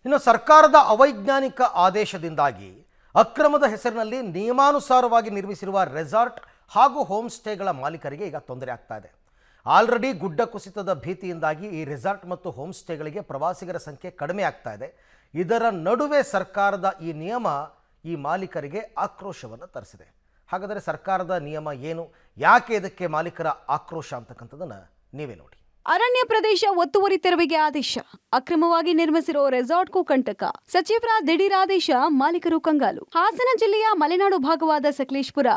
ಇನ್ನು ಸರ್ಕಾರದ ಅವೈಜ್ಞಾನಿಕ ಆದೇಶದಿಂದಾಗಿ ಅಕ್ರಮದ ಹೆಸರಿನಲ್ಲಿ ನಿಯಮಾನುಸಾರವಾಗಿ ನಿರ್ಮಿಸಿರುವ ರೆಸಾರ್ಟ್ ಹಾಗೂ ಹೋಮ್ ಸ್ಟೇಗಳ ಮಾಲೀಕರಿಗೆ ಈಗ ತೊಂದರೆ ಆಗ್ತಾ ಇದೆ. ಆಲ್ರೆಡಿ ಗುಡ್ಡ ಕುಸಿತದ ಭೀತಿಯಿಂದಾಗಿ ಈ ರೆಸಾರ್ಟ್ ಮತ್ತು ಹೋಮ್ ಸ್ಟೇಗಳಿಗೆ ಪ್ರವಾಸಿಗರ ಸಂಖ್ಯೆ ಕಡಿಮೆ ಆಗ್ತಾ ಇದೆ. ಇದರ ನಡುವೆ ಸರ್ಕಾರದ ಈ ನಿಯಮ ಈ ಮಾಲೀಕರಿಗೆ ಆಕ್ರೋಶವನ್ನು ತರಿಸಿದೆ. ಹಾಗಾದರೆ ಸರ್ಕಾರದ ನಿಯಮ ಏನು, ಯಾಕೆ ಇದಕ್ಕೆ ಮಾಲೀಕರ ಆಕ್ರೋಶ ಅಂತಕ್ಕಂಥದ್ದನ್ನು ನೀವೇ ನೋಡಿ. ಅರಣ್ಯ ಪ್ರದೇಶ ಒತ್ತುವರಿ ತೆರವಿಗೆ ಆದೇಶ, ಅಕ್ರಮವಾಗಿ ನಿರ್ಮಿಸಿರೋ ರೆಸಾರ್ಟ್ಗೂ ಕಂಟಕ, ಸಚಿವರ ದಿಢೀರ್ ಆದೇಶ, ಮಾಲೀಕರು ಕಂಗಾಲು. ಹಾಸನ ಜಿಲ್ಲೆಯ ಮಲೆನಾಡು ಭಾಗವಾದ ಸಕಲೇಶಪುರ,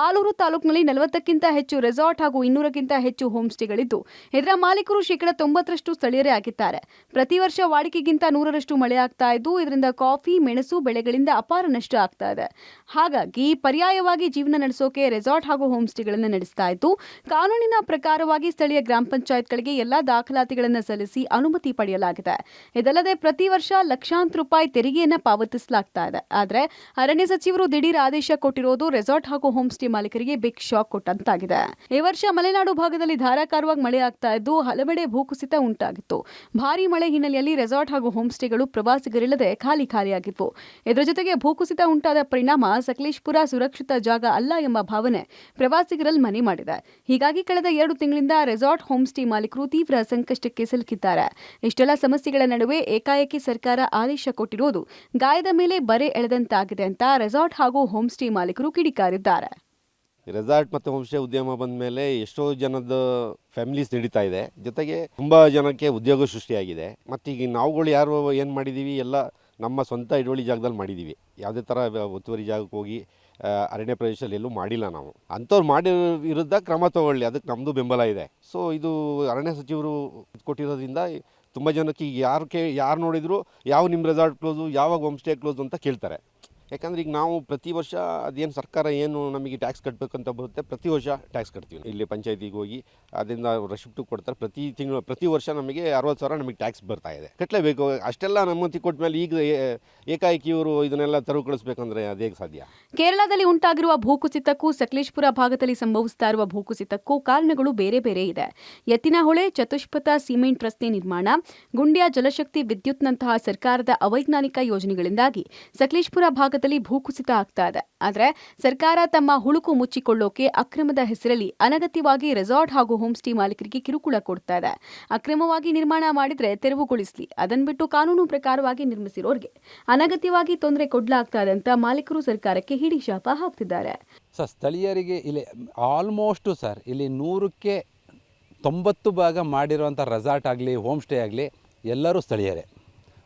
ಆಲೂರು ತಾಲೂಕಿನಲ್ಲಿ 40ಕ್ಕಿಂತ ಹೆಚ್ಚು ರೆಸಾರ್ಟ್ ಹಾಗೂ 200ಕ್ಕಿಂತ ಹೆಚ್ಚು ಹೋಮ್ ಸ್ಟೇಗಳಿದ್ದು, ಇದರ ಮಾಲೀಕರು 90% ಸ್ಥಳೀಯರೇ ಆಗಿದ್ದಾರೆ. ಪ್ರತಿ ವರ್ಷ ವಾಡಿಕೆಗಿಂತ 100ರಷ್ಟು ಮಳೆ ಆಗ್ತಾ ಇದ್ದು, ಇದರಿಂದ ಕಾಫಿ, ಮೆಣಸು ಬೆಳೆಗಳಿಂದ ಅಪಾರ ನಷ್ಟ ಆಗ್ತಾ ಇದೆ. ಹಾಗಾಗಿ ಪರ್ಯಾಯವಾಗಿ ಜೀವನ ನಡೆಸೋಕೆ ರೆಸಾರ್ಟ್ ಹಾಗೂ ಹೋಮ್ ಸ್ಟೇಗಳನ್ನು ನಡೆಸ್ತಾ ಇದ್ದು, ಕಾನೂನಿನ ಪ್ರಕಾರವಾಗಿ ಸ್ಥಳೀಯ ಗ್ರಾಮ ಪಂಚಾಯತ್ಗಳಿಗೆ ಎಲ್ಲಾ ದಾಖಲಾತಿಗಳನ್ನು ಸಲ್ಲಿಸಿ ಅನುಮತಿ ಪಡೆಯಲಾಗಿದೆ. ಇದಲ್ಲದೆ ಪ್ರತಿ ವರ್ಷ ಲಕ್ಷಾಂತರ ರೂಪಾಯಿ ತೆರಿಗೆಯನ್ನು ಪಾವತಿಸಲಾಗ್ತಾ ಇದೆ. ಆದರೆ ಅರಣ್ಯ ಸಚಿವರು ದಿಢೀರ್ ಆದೇಶ ಕೊಟ್ಟಿರೋದು ರೆಸಾರ್ಟ್ ಹಾಗೂ ಹೋಮ್ ಸ್ಟೇ ಮಾಲೀಕರಿಗೆ ಬಿಗ್ ಶಾಕ್ ಕೊಟ್ಟಂತಾಗಿದೆ. ಈ ವರ್ಷ ಮಲೆನಾಡು ಭಾಗದಲ್ಲಿ ಧಾರಾಕಾರವಾಗಿ ಮಳೆ ಆಗ್ತಾ ಇದ್ದು, ಹಲವೆಡೆ ಭೂಕುಸಿತ ಉಂಟಾಗಿತ್ತು. ಭಾರೀ ಮಳೆ ಹಿನ್ನೆಲೆಯಲ್ಲಿ ರೆಸಾರ್ಟ್ ಹಾಗೂ ಹೋಮ್ ಸ್ಟೇಗಳು ಪ್ರವಾಸಿಗರಿಲ್ಲದೆ ಖಾಲಿಯಾಗಿತ್ತು. ಇದರ ಜೊತೆಗೆ ಭೂಕುಸಿತ ಉಂಟಾದ ಪರಿಣಾಮ ಸಕಲೇಶಪುರ ಸುರಕ್ಷಿತ ಜಾಗ ಅಲ್ಲ ಎಂಬ ಭಾವನೆ ಪ್ರವಾಸಿಗರಲ್ಲಿ ಮನೆ ಮಾಡಿದೆ. ಹೀಗಾಗಿ ಕಳೆದ 2 ತಿಂಗಳಿಂದ ರೆಸಾರ್ಟ್ ಹೋಮ್ ಸ್ಟೇ ಮಾಲೀಕರು ತೀವ್ರ ಸಂಕಷ್ಟಕ್ಕೆ ಸಿಲುಕಿದ್ದಾರೆ. ಇಷ್ಟೆಲ್ಲ ಸಮಸ್ಯೆಗಳ ನಡುವೆ ಏಕಾಏಕಿ ಸರ್ಕಾರ ಆದೇಶ ಕೊಟ್ಟಿರುವುದು ಗಾಯದ ಮೇಲೆ ಬರೆ ಎಳೆದಂತಾಗಿದೆ ಅಂತ ರೆಸಾರ್ಟ್ ಹಾಗೂ ಹೋಮ್ ಸ್ಟೇ ಮಾಲೀಕರು ಕಿಡಿಕಾರಿದ್ದಾರೆ. ರೆಸಾರ್ಟ್ ಮತ್ತು ಹೋಮ್ ಸ್ಟೇ ಉದ್ಯಮ ಬಂದ ಮೇಲೆ ಎಷ್ಟೋ ಜನದ ಫ್ಯಾಮಿಲೀಸ್ ನಡೀತಾ ಇದೆ. ಜೊತೆಗೆ ತುಂಬ ಜನಕ್ಕೆ ಉದ್ಯೋಗ ಸೃಷ್ಟಿಯಾಗಿದೆ. ಮತ್ತು ಈಗ ನಾವುಗಳು ಯಾರು ಏನು ಮಾಡಿದ್ದೀವಿ, ಎಲ್ಲ ನಮ್ಮ ಸ್ವಂತ ಹಿಡುವಳಿ ಜಾಗದಲ್ಲಿ ಮಾಡಿದ್ದೀವಿ. ಯಾವುದೇ ಥರ ಒತ್ತುವರಿ ಜಾಗಕ್ಕೆ ಹೋಗಿ ಅರಣ್ಯ ಪ್ರದೇಶದಲ್ಲಿ ಎಲ್ಲೂ ಮಾಡಿಲ್ಲ. ನಾವು ಅಂಥವ್ರು ಮಾಡಿರೋ ವಿರುದ್ಧ ಕ್ರಮ ತಗೊಳ್ಳಿ, ಅದಕ್ಕೆ ನಮ್ಮದು ಬೆಂಬಲ ಇದೆ. ಸೊ ಇದು ಅರಣ್ಯ ಸಚಿವರು ಕೊಟ್ಟಿರೋದ್ರಿಂದ ತುಂಬ ಜನಕ್ಕೆ ಈಗ ಯಾರು ನೋಡಿದ್ರು ಯಾವ ನಿಮ್ಮ ರೆಸಾರ್ಟ್ ಕ್ಲೋಸು, ಯಾವಾಗ ಹೋಮ್ ಸ್ಟೇ ಕ್ಲೋಸು ಅಂತ ಕೇಳ್ತಾರೆ. ಯಾಕಂದರೆ ಈಗ ನಾವು ಪ್ರತಿ ವರ್ಷ ಅದೇನು ಸರ್ಕಾರ ಏನು ನಮಗೆ ಟ್ಯಾಕ್ಸ್ ಕಟ್ಟಬೇಕಂತ ಬರುತ್ತೆ, ಪ್ರತಿ ವರ್ಷ ಟ್ಯಾಕ್ಸ್ ಕಟ್ತೀವಿ. ಇಲ್ಲಿ ಪಂಚಾಯತಿಗೆ ಹೋಗಿ ಅದರಿಂದ ರೆಸಿಪ್ಟು ಕೊಡ್ತಾರೆ. ಪ್ರತಿ ವರ್ಷ ನಮಗೆ 60,000 ನಮಗೆ ಟ್ಯಾಕ್ಸ್ ಬರ್ತಾ ಇದೆ, ಕಟ್ಟಲೇಬೇಕು. ಅಷ್ಟೆಲ್ಲ ಅನುಮತಿ ಕೊಟ್ಟ ಮೇಲೆ ಈಗ ಏಕಾಏಕಿ ಇವರು ಇದನ್ನೆಲ್ಲ ತೆರವುಗೊಳಿಸಬೇಕಂದ್ರೆ ಅದೇ ಸಾಧ್ಯ. ಕೇರಳದಲ್ಲಿ ಉಂಟಾಗಿರುವ ಭೂಕುಸಿತಕ್ಕೂ ಸಕಲೇಶಪುರ ಭಾಗದಲ್ಲಿ ಸಂಭವಿಸ್ತಾ ಇರುವ ಭೂಕುಸಿತಕ್ಕೂ ಕಾರಣಗಳು ಬೇರೆ ಬೇರೆ ಇದೆ. ಎತ್ತಿನಹೊಳೆ, ಚತುಷ್ಪಥ ಸಿಮೆಂಟ್ ರಸ್ತೆ ನಿರ್ಮಾಣ, ಗುಂಡ್ಯ ಜಲಶಕ್ತಿ ವಿದ್ಯುತ್ನಂತಹ ಸರ್ಕಾರದ ಅವೈಜ್ಞಾನಿಕ ಯೋಜನೆಗಳಿಂದಾಗಿ ಸಕಲೇಶಪುರ ಭಾಗದಲ್ಲಿ ಭೂಕುಸಿತ ಆಗ್ತಾ ಇದೆ. ಆದರೆ ಸರ್ಕಾರ ತಮ್ಮ ಹುಳುಕು ಮುಚ್ಚಿಕೊಳ್ಳೋಕೆ ಅಕ್ರಮದ ಹೆಸರಲ್ಲಿ ಅನಗತ್ಯವಾಗಿ ರೆಸಾರ್ಟ್ ಹಾಗೂ ಹೋಮ್ ಸ್ಟೇ ಮಾಲೀಕರಿಗೆ ಕಿರುಕುಳ ಕೊಡ್ತಾ ಇದೆ. ಅಕ್ರಮವಾಗಿ ನಿರ್ಮಾಣ ಮಾಡಿದ್ರೆ ತೆರವುಗೊಳಿಸಲಿ, ಅದನ್ನು ಬಿಟ್ಟು ಕಾನೂನು ಪ್ರಕಾರವಾಗಿ ನಿರ್ಮಿಸಿರೋರಿಗೆ ಅನಗತ್ಯವಾಗಿ ತೊಂದರೆ ಕೊಡ್ಲಾಗ್ತಾ ಇದೆ ಅಂತ ಮಾಲೀಕರು ಸರ್ಕಾರಕ್ಕೆ ಹಿಡಿ ಶಾಪ ಹಾಕ್ತಿದ್ದಾರೆ. ಸರ್, ಸ್ಥಳೀಯರಿಗೆ ಇಲ್ಲಿ ಆಲ್ಮೋಸ್ಟು ಸರ್ ಇಲ್ಲಿ 100ಕ್ಕೆ 90 ಭಾಗ ಮಾಡಿರುವಂಥ ರೆಸಾರ್ಟ್ ಆಗಲಿ ಹೋಮ್ ಸ್ಟೇ ಆಗಲಿ ಎಲ್ಲರೂ ಸ್ಥಳೀಯರೇ.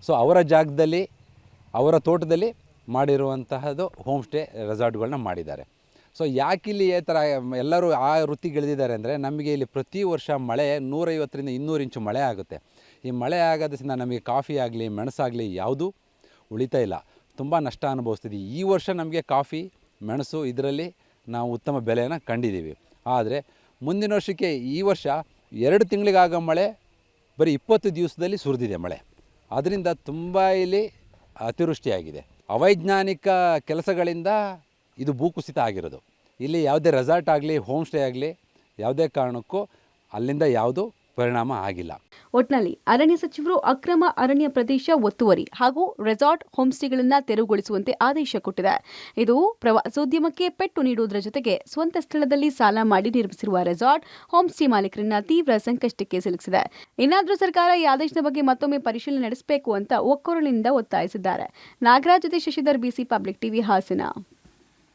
ಸೊ ಅವರ ಜಾಗದಲ್ಲಿ ಅವರ ತೋಟದಲ್ಲಿ ಮಾಡಿರುವಂತಹದ್ದು ಹೋಮ್ ಸ್ಟೇ ರೆಸಾರ್ಟ್ಗಳನ್ನ ಮಾಡಿದ್ದಾರೆ. ಸೊ ಯಾಕಿಲ್ಲಿ ಈ ಥರ ಎಲ್ಲರೂ ಆ ವೃತ್ತಿಗಿಳಿದಿದ್ದಾರೆ ಅಂದರೆ, ನಮಗೆ ಇಲ್ಲಿ ಪ್ರತಿ ವರ್ಷ ಮಳೆ 150ರಿಂದ 200 ಇಂಚು ಮಳೆ ಆಗುತ್ತೆ. ಈ ಮಳೆ ಆಗೋದ್ರಿಂದ ನಮಗೆ ಕಾಫಿ ಆಗಲಿ ಮೆಣಸಾಗಲಿ ಯಾವುದೂ ಉಳಿತಾ ಇಲ್ಲ, ತುಂಬ ನಷ್ಟ ಅನುಭವಿಸ್ತಿದ್ದೀವಿ. ಈ ವರ್ಷ ನಮಗೆ ಕಾಫಿ ಮೆಣಸು ಇದರಲ್ಲಿ ನಾವು ಉತ್ತಮ ಬೆಲೆಯನ್ನು ಕಂಡಿದ್ದೀವಿ. ಆದರೆ ಮುಂದಿನ ವರ್ಷಕ್ಕೆ ಈ ವರ್ಷ 2 ತಿಂಗಳಿಗಾಗೋ ಮಳೆ ಬರೀ 20 ದಿವಸದಲ್ಲಿ ಸುರಿದಿದೆ ಮಳೆ. ಅದರಿಂದ ತುಂಬ ಇಲ್ಲಿ ಅತಿವೃಷ್ಟಿಯಾಗಿದೆ. ಅವೈಜ್ಞಾನಿಕ ಕೆಲಸಗಳಿಂದ ಇದು ಭೂಕುಸಿತ ಆಗಿರೋದು. ಇಲ್ಲಿ ಯಾವುದೇ ರೆಸಾರ್ಟ್ ಆಗಲಿ ಹೋಮ್ ಸ್ಟೇ ಆಗಲಿ ಯಾವುದೇ ಕಾರಣಕ್ಕೂ ಅಲ್ಲಿಂದ ಯಾವುದೂ ಪರಿಣಾಮ ಆಗಿಲ್ಲ. ಒಟ್ನಲ್ಲಿ ಅರಣ್ಯ ಸಚಿವರು ಅಕ್ರಮ ಅರಣ್ಯ ಪ್ರದೇಶ ಒತ್ತುವರಿ ಹಾಗೂ ರೆಸಾರ್ಟ್ ಹೋಮ್ ಸ್ಟೇಗಳನ್ನು ತೆರವುಗೊಳಿಸುವಂತೆ ಆದೇಶ ಕೊಟ್ಟಿದೆ. ಇದು ಪ್ರವಾಸೋದ್ಯಮಕ್ಕೆ ಪೆಟ್ಟು ನೀಡುವುದರ ಜೊತೆಗೆ ಸ್ವಂತ ಸ್ಥಳದಲ್ಲಿ ಸಾಲ ಮಾಡಿ ನಿರ್ಮಿಸಿರುವ ರೆಸಾರ್ಟ್ ಹೋಮ್ ಸ್ಟೇ ಮಾಲೀಕರನ್ನ ತೀವ್ರ ಸಂಕಷ್ಟಕ್ಕೆ ಸಿಲುಕಿಸಿದೆ. ಇನ್ನಾದರೂ ಸರ್ಕಾರ ಈ ಆದೇಶದ ಬಗ್ಗೆ ಮತ್ತೊಮ್ಮೆ ಪರಿಶೀಲನೆ ನಡೆಸಬೇಕು ಅಂತ ಒಕ್ಕೊರಲಿನಿಂದ ಒತ್ತಾಯಿಸಿದ್ದಾರೆ. ನಾಗರಾಜ್ ಜೊತೆ Shashidhar, BC public TV, Hassan.